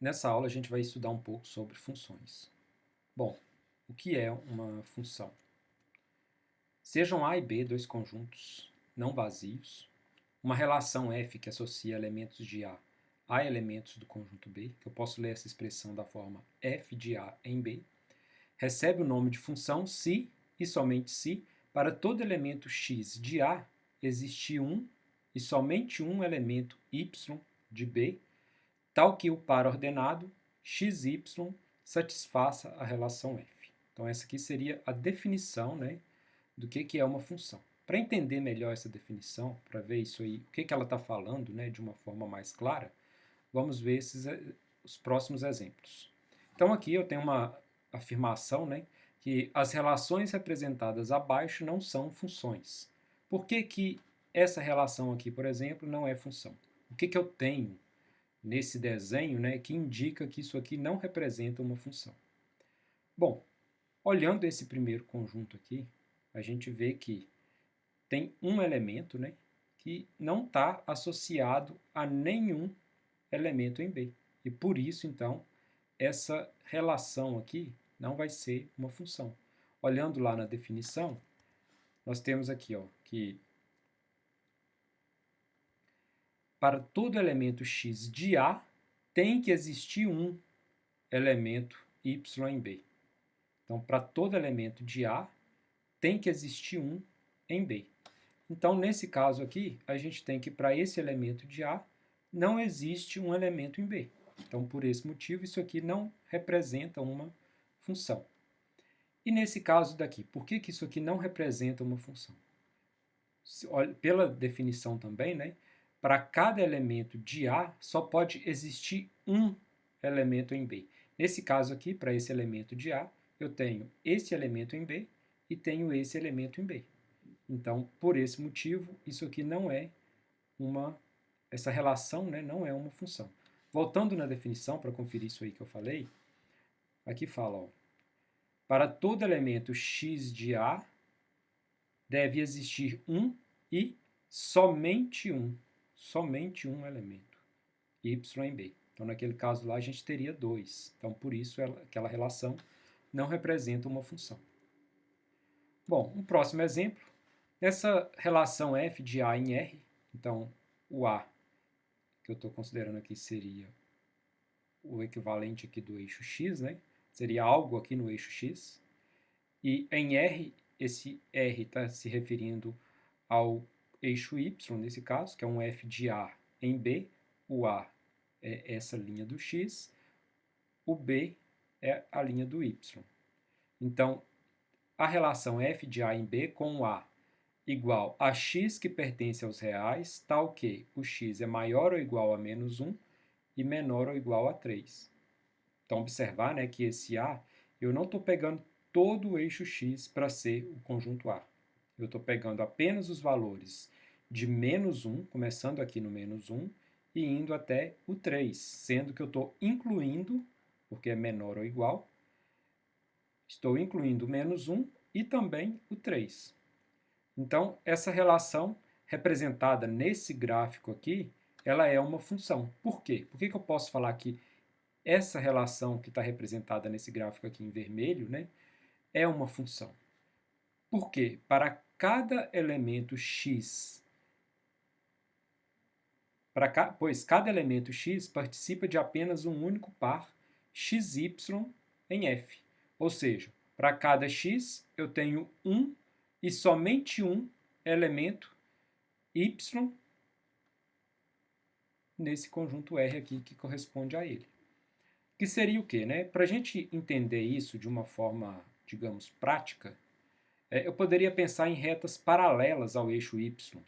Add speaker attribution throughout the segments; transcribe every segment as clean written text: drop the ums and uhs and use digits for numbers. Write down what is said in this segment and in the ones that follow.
Speaker 1: Nessa aula a gente vai estudar um pouco sobre funções. Bom, o que é uma função? Sejam A e B dois conjuntos não vazios, uma relação F que associa elementos de A elementos do conjunto B, que eu posso ler essa expressão da forma F de A em B, recebe o nome de função se e somente se para todo elemento x de A existir um e somente um elemento y de B, tal que o par ordenado xy satisfaça a relação f. Então, essa aqui seria a definição, né, do que é uma função. Para entender melhor essa definição, para ver isso aí, o que ela está falando, né, de uma forma mais clara, vamos ver os próximos exemplos. Então, aqui eu tenho uma afirmação, né, que as relações representadas abaixo não são funções. Por que essa relação aqui, por exemplo, não é função? O que eu tenho nesse desenho, né, que indica que isso aqui não representa uma função? Bom, olhando esse primeiro conjunto aqui, a gente vê que tem um elemento, né, que não está associado a nenhum elemento em B. E por isso, então, essa relação aqui não vai ser uma função. Olhando lá na definição, nós temos aqui ó, que para todo elemento x de A tem que existir um elemento y em B. Então, para todo elemento de A, tem que existir um em B. Então, nesse caso aqui, a gente tem que, para esse elemento de A, não existe um elemento em B. Então, por esse motivo, isso aqui não representa uma função. E nesse caso daqui, por que isso aqui não representa uma função? Pela definição também, né, para cada elemento de A, só pode existir um elemento em B. Nesse caso aqui, para esse elemento de A, eu tenho esse elemento em B e tenho esse elemento em B. Então, por esse motivo, isso aqui não é essa relação, né, não é uma função. Voltando na definição, para conferir isso aí que eu falei, aqui fala, ó, para todo elemento x de A, deve existir um e somente um elemento, y em B. Então, naquele caso lá, a gente teria dois. Então, por isso, aquela relação não representa uma função. Bom, um próximo exemplo, essa relação f de A em R, então, o A, que eu estou considerando aqui, seria o equivalente aqui do eixo x, né? Seria algo aqui no eixo x. E em R, esse R está se referindo ao eixo y, nesse caso, que é um f de A em B. O A é essa linha do x, o B é a linha do y. Então, a relação f de A em B com o A igual a x que pertence aos reais, tal que o x é maior ou igual a menos 1 e menor ou igual a 3. Então, observar, né, que esse A, eu não estou pegando todo o eixo x para ser o conjunto A. Eu estou pegando apenas os valores de menos 1, começando aqui no menos 1, e indo até o 3, sendo que eu estou incluindo, porque é menor ou igual, estou incluindo o menos 1 e também o 3. Então, essa relação representada nesse gráfico aqui, ela é uma função. Por quê? Por que eu posso falar que essa relação que está representada nesse gráfico aqui em vermelho, né, é uma função? Porque para cada elemento x, pois cada elemento x participa de apenas um único par xy em f. Ou seja, para cada x eu tenho um e somente um elemento y nesse conjunto R aqui que corresponde a ele. Que seria o quê? Né? Para a gente entender isso de uma forma, digamos, prática, eu poderia pensar em retas paralelas ao eixo y.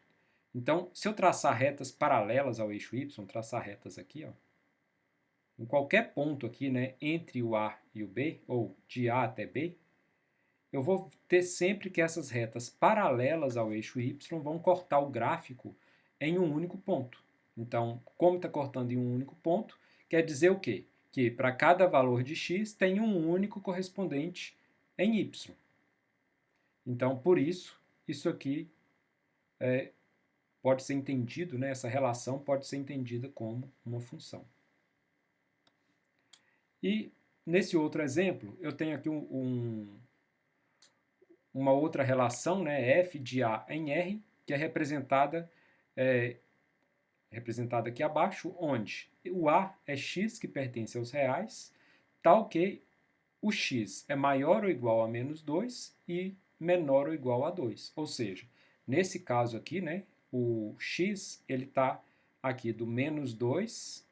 Speaker 1: Então, se eu traçar retas paralelas ao eixo y, traçar retas aqui, ó, em qualquer ponto aqui, né, entre o A e o B, ou de A até B, eu vou ter sempre que essas retas paralelas ao eixo y vão cortar o gráfico em um único ponto. Então, como está cortando em um único ponto, quer dizer o quê? Que para cada valor de x tem um único correspondente em y. Então, por isso, isso aqui pode ser entendido, né, essa relação pode ser entendida como uma função. E nesse outro exemplo, eu tenho aqui uma outra relação, né, f de A em R, que é representada aqui abaixo, onde o A é x que pertence aos reais, tal que o x é maior ou igual a menos 2 e menor ou igual a 2. Ou seja, nesse caso aqui, né, o x ele está aqui do menos 2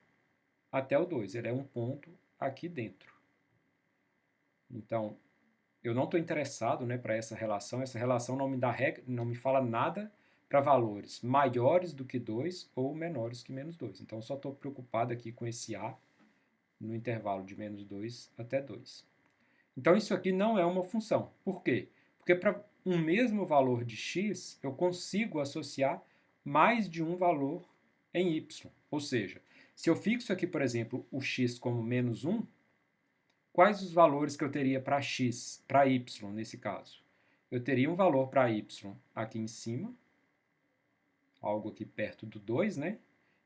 Speaker 1: até o 2. Ele é um ponto aqui dentro. Então, eu não estou interessado, né, para essa relação não me dá regra, não me fala nada para valores maiores do que 2 ou menores que menos 2. Então, eu só estou preocupado aqui com esse A no intervalo de menos 2 até 2. Então, isso aqui não é uma função. Por quê? Porque para um mesmo valor de x, eu consigo associar mais de um valor em y. Ou seja, se eu fixo aqui, por exemplo, o x como menos 1, quais os valores que eu teria para x, para y nesse caso? Eu teria um valor para y aqui em cima, algo aqui perto do 2, né?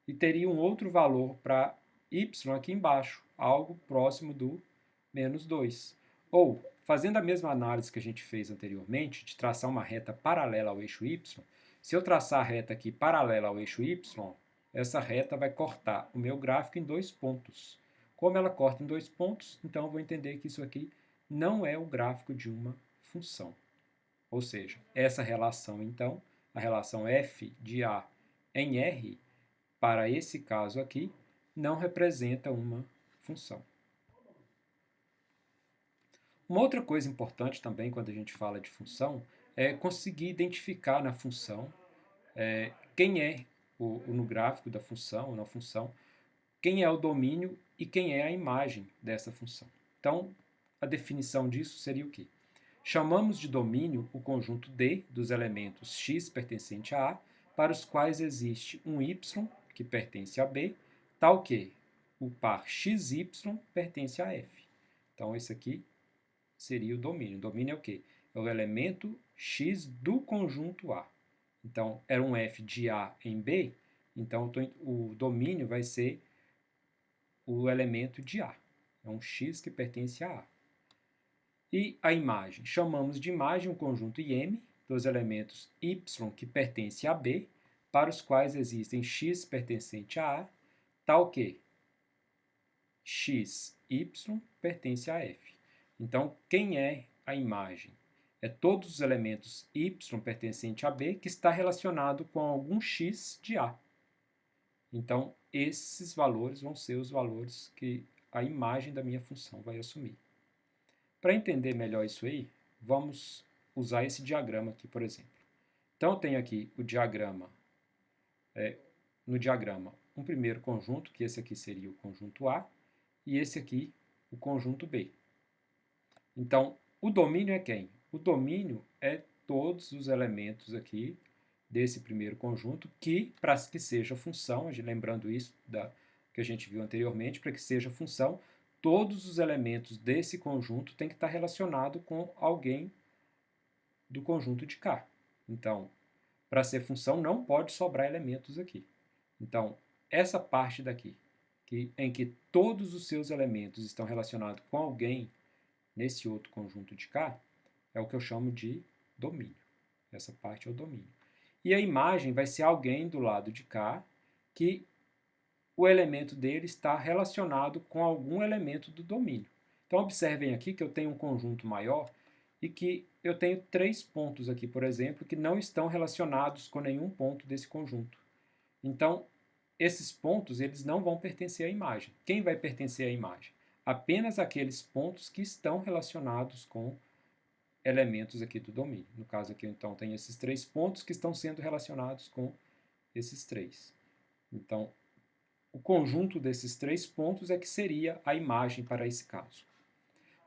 Speaker 1: E teria um outro valor para y aqui embaixo, algo próximo do menos 2. Ou, fazendo a mesma análise que a gente fez anteriormente, de traçar uma reta paralela ao eixo y, se eu traçar a reta aqui paralela ao eixo y, essa reta vai cortar o meu gráfico em 2 pontos. Como ela corta em 2 pontos, então eu vou entender que isso aqui não é o gráfico de uma função. Ou seja, essa relação, então, a relação f de A em R, para esse caso aqui, não representa uma função. Uma outra coisa importante também quando a gente fala de função é conseguir identificar na função quem é, no gráfico da função, ou na função, quem é o domínio e quem é a imagem dessa função. Então, a definição disso seria o quê? Chamamos de domínio o conjunto D dos elementos x pertencente a A, para os quais existe um y que pertence a B, tal que o par xy pertence a F. Então, esse aqui seria o domínio. O domínio é o quê? É o elemento x do conjunto A. Então, era um f de A em B, então o domínio vai ser o elemento de A. É um x que pertence a A. E a imagem? Chamamos de imagem o conjunto IM dos elementos y que pertence a B, para os quais existem x pertencente a A, tal que xy pertence a F. Então, quem é a imagem? É todos os elementos y pertencente a B que está relacionado com algum x de A. Então, esses valores vão ser os valores que a imagem da minha função vai assumir. Para entender melhor isso aí, vamos usar esse diagrama aqui, por exemplo. Então, eu tenho aqui o diagrama, no diagrama, um primeiro conjunto, que esse aqui seria o conjunto A, e esse aqui o conjunto B. Então, o domínio é quem? O domínio é todos os elementos aqui desse primeiro conjunto que, para que seja função, lembrando isso que a gente viu anteriormente, para que seja função, todos os elementos desse conjunto têm que estar relacionados com alguém do conjunto de K. Então, para ser função, não pode sobrar elementos aqui. Então, essa parte daqui, em que todos os seus elementos estão relacionados com alguém nesse outro conjunto de K, é o que eu chamo de domínio. Essa parte é o domínio. E a imagem vai ser alguém do lado de cá que o elemento dele está relacionado com algum elemento do domínio. Então, observem aqui que eu tenho um conjunto maior e que eu tenho 3 pontos aqui, por exemplo, que não estão relacionados com nenhum ponto desse conjunto. Então, esses pontos eles não vão pertencer à imagem. Quem vai pertencer à imagem? Apenas aqueles pontos que estão relacionados com elementos aqui do domínio. No caso aqui, então, tem esses 3 pontos que estão sendo relacionados com esses 3. Então, o conjunto desses 3 pontos é que seria a imagem para esse caso.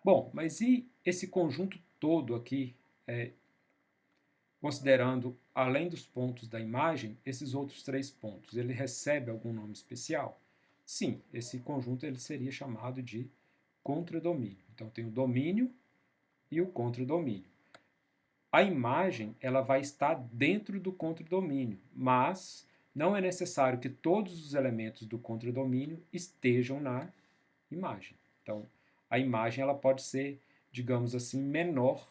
Speaker 1: Bom, mas e esse conjunto todo aqui, considerando, além dos pontos da imagem, esses outros 3 pontos, ele recebe algum nome especial? Sim, esse conjunto ele seria chamado de contradomínio. Então, tem o domínio e o contradomínio. A imagem ela vai estar dentro do contradomínio, mas não é necessário que todos os elementos do contradomínio estejam na imagem. Então, a imagem ela pode ser, digamos assim, menor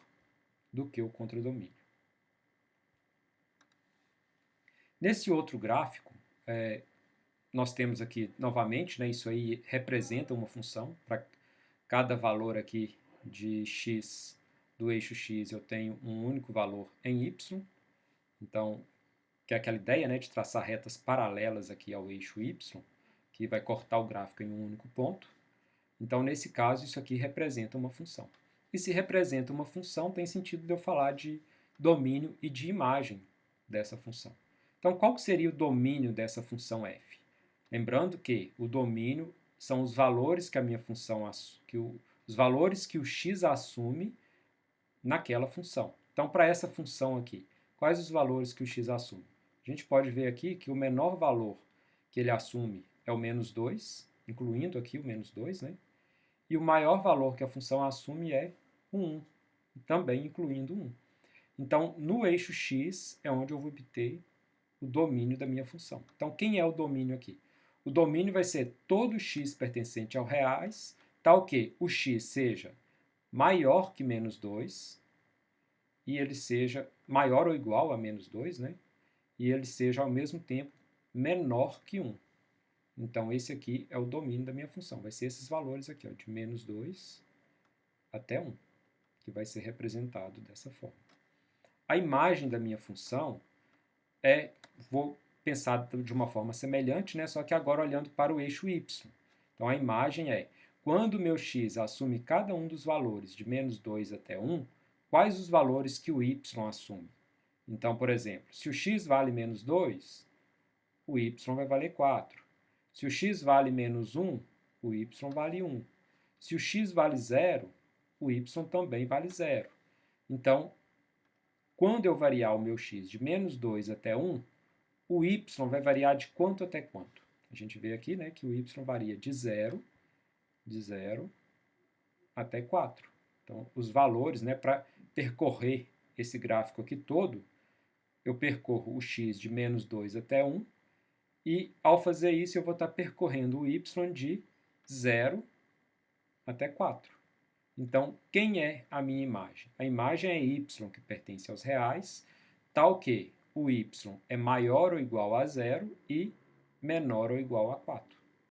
Speaker 1: do que o contradomínio. Nesse outro gráfico, nós temos aqui, novamente, né, isso aí representa uma função. Para cada valor aqui de x, do eixo x, eu tenho um único valor em y. Então, que é aquela ideia, né, de traçar retas paralelas aqui ao eixo y, que vai cortar o gráfico em um único ponto. Então, nesse caso, isso aqui representa uma função. E se representa uma função, tem sentido de eu falar de domínio e de imagem dessa função. Então, qual seria o domínio dessa função f? Lembrando que o domínio são os valores que a minha função, os valores que o x assume naquela função. Então, para essa função aqui, quais os valores que o x assume? A gente pode ver aqui que o menor valor que ele assume é o menos 2, incluindo aqui o menos 2, né? E o maior valor que a função assume é o 1, também incluindo 1. Então, no eixo x é onde eu vou obter o domínio da minha função. Então, quem é o domínio aqui? O domínio vai ser todo x pertencente ao reais, tal que o x seja maior que menos 2, e ele seja maior ou igual a menos 2, né? E ele seja, ao mesmo tempo, menor que 1. Então, esse aqui é o domínio da minha função. Vai ser esses valores aqui, ó, de menos 2 até 1, que vai ser representado dessa forma. A imagem da minha função vou pensar de uma forma semelhante, né, só que agora olhando para o eixo y. Então, a imagem é, quando o meu x assume cada um dos valores de menos 2 até 1, quais os valores que o y assume? Então, por exemplo, se o x vale menos 2, o y vai valer 4. Se o x vale menos 1, o y vale 1. Se o x vale 0, o y também vale 0. Então, quando eu variar o meu x de menos 2 até 1, o y vai variar de quanto até quanto? A gente vê aqui, né, que o y varia de 0 até 4. Então, os valores, né, para percorrer esse gráfico aqui todo, eu percorro o x de menos 2 até 1, e ao fazer isso eu vou estar percorrendo o y de 0 até 4. Então, quem é a minha imagem? A imagem é y, que pertence aos reais, tal que o y é maior ou igual a 0 e menor ou igual a 4.